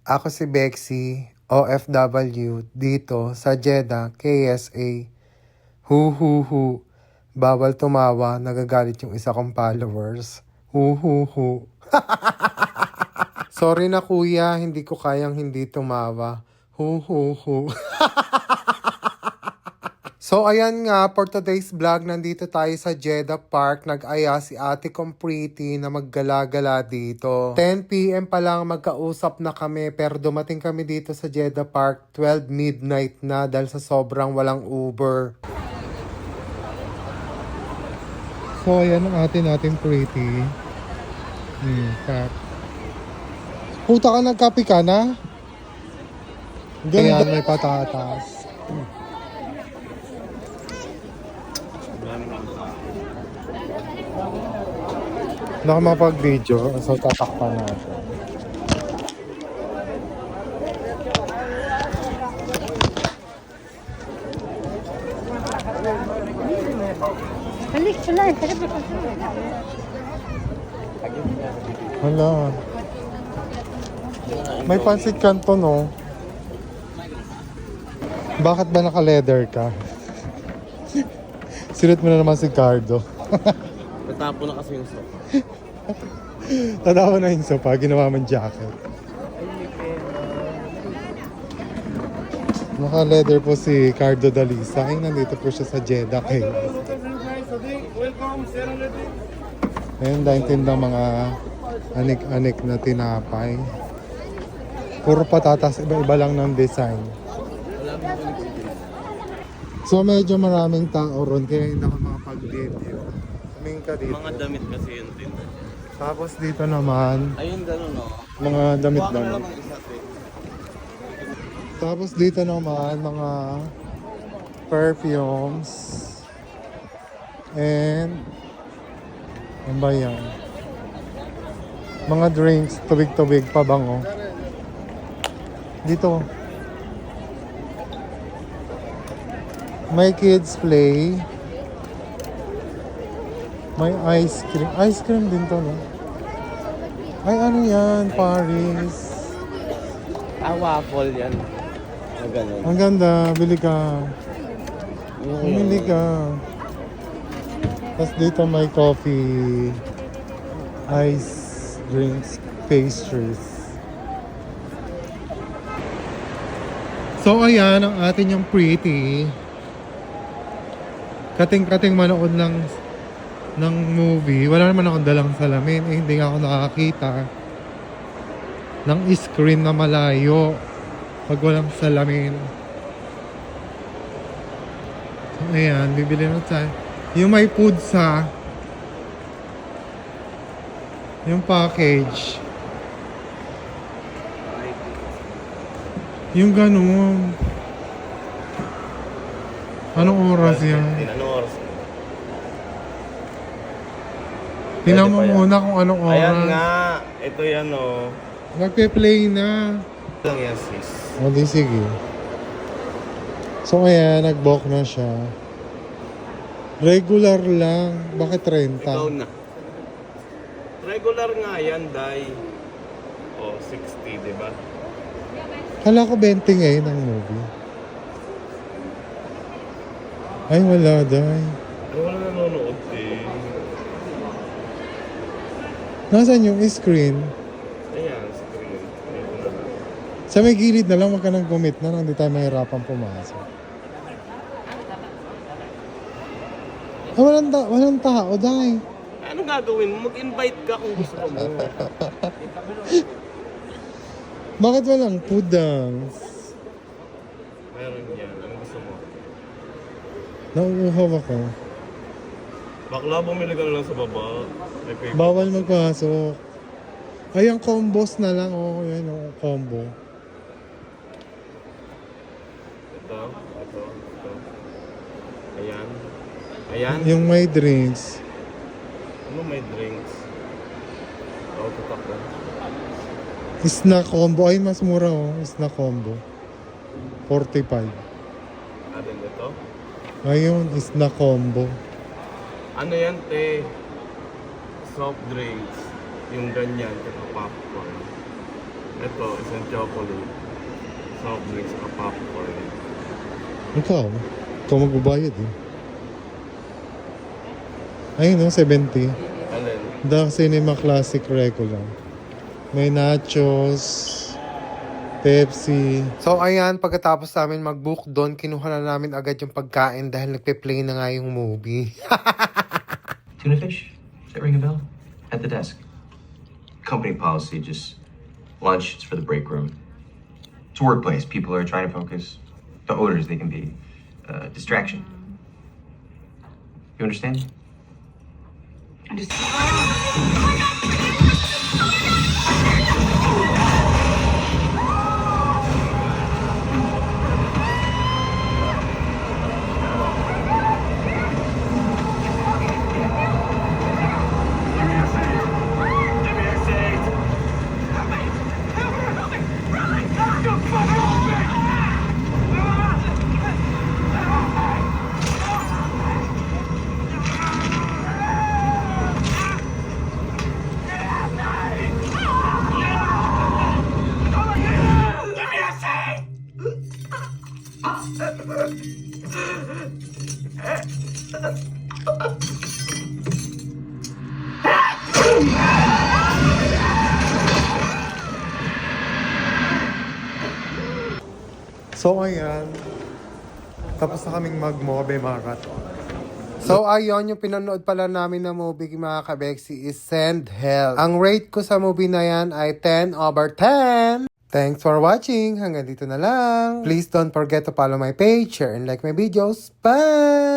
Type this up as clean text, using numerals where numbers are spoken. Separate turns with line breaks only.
Ako si Bexy, OFW, dito sa Jeddah, KSA. Hu hu hu. Bawal tumawa, nagagalit yung isa kong followers. Hu hu hu. Sorry na kuya, hindi ko kayang hindi tumawa. Hu hu hu. So ayan nga, for today's vlog, nandito tayo sa Jeddah Park. Nag-aya si ate kong Pretty na maggala-gala dito. 10 PM pa lang magkausap na kami, pero dumating kami dito sa Jeddah Park 12 midnight na dahil sa sobrang walang Uber. So ayan ang natin Pretty. Puta ka, nagkape ka na? Ayan, may patatas. Hindi ako makapag-video, so tatakpan natin.
خليك في اللاين تقدر
Hala. May pansit canton, no? Bakit ba naka-leather ka? Sirit mo na naman si Cardo.
Natapo na kasi yung sofa.
Tatawa na yung sopa, ginawa mong jacket. Naka-leather po si Cardo Dalisa. Ay, nandito po siya sa Jeddah Cave. Ayun, dahil tindang mga anik-anik na tinapay. Puro patatas, iba-iba lang ng design. So medyo maraming tao ron, kaya hindi ako makapag-video. Tumingin ka dito.
Mga damit kasi yun din.
Tapos dito naman,
Ayun, gano'n, no?
mga damit-damit.
Lang ang isa, te.
Tapos dito naman, mga perfumes. And, ano ba yan? Mga drinks, tubig-tubig, pabango. Dito. May kids play. May ice cream. Ice cream din to, no? Ay, ano yan? Paris.
Waffle yan. Na gano'n.
Ang ganda. Bili ka. Bumili ka. Tapos dito may coffee, ice drinks, pastries. So ayan ang atin yung Pretty. Kating-kating manood ng movie. Wala naman akong dalang salamin. Hindi nga ako nakakita ng screen na malayo pag walang salamin. So ayan, bibili na tayo. Yung may food sa yung package. Yung ganun. Anong oras yan?
Anong oras?
Tingnan mo
Pwede pa yan.
muna kung anong oras.
Ayan nga. Ito yan, oh.
Nagpe-play na.
Lang yan, sis.
O di sige. So ayan, nag-book na siya. Regular lang. Bakit 30?
Ikaw na. Regular nga yan, Day. Oh, 60, di ba?
Kala ko 20 ngayon ang movie. Ay, wala, day.
Ay, wala nanonood, eh.
Nasaan yung screen?
Ayan, screen. Ito na.
Sa may gilid na lang, wag ka nang gumit na lang. Hindi tayo mahirapan pumasok. Ah, walang tao, day.
Ano gagawin mo? Mag-invite ka kung gusto mo.
Bakit walang food dance?
Meron yan. Ano gusto mo?
Nauuhaw ako.
Bakla, bumili ka na lang sa baba. May paper.
Bawal magpasok. Ay, ang combos na lang. Oh, yan yung combo.
Ito, ito, ito. Ayan. Ayan.
Yung may drinks.
Ano may drinks? Oo, tutak ko.
Snack combo. Ay, mas mura oh. Snack combo. 45.
Alin ito?
Ayun, snack combo.
Ano yan, te? Soft drinks. Yung ganyan, tsaka popcorn. Ito, isang chocolate. Soft drinks, saka popcorn.
Ikaw magbabayad eh. Ayun no, 70.
Alin?
The Cinema Classic regular. May nachos, Pepsi. So ayan, pagkatapos namin mag-book doon, kinuha na namin agad yung pagkain dahil nagpe-play na nga yung movie.
Tuna fish? Does that ring a bell? At the desk. Company policy, just lunch, it's for the break room. It's a workplace. People are trying to focus. The odors, they can be distraction. You understand?
So ayan, tapos na kaming mag-movie marathon. So ayun, yung pinanood pala namin na movie mga kabeksi is Send Hell. Ang rate ko sa movie na yan ay 10/10. Thanks for watching. Hanggang dito na lang. Please don't forget to follow my page, share and like my videos. Bye!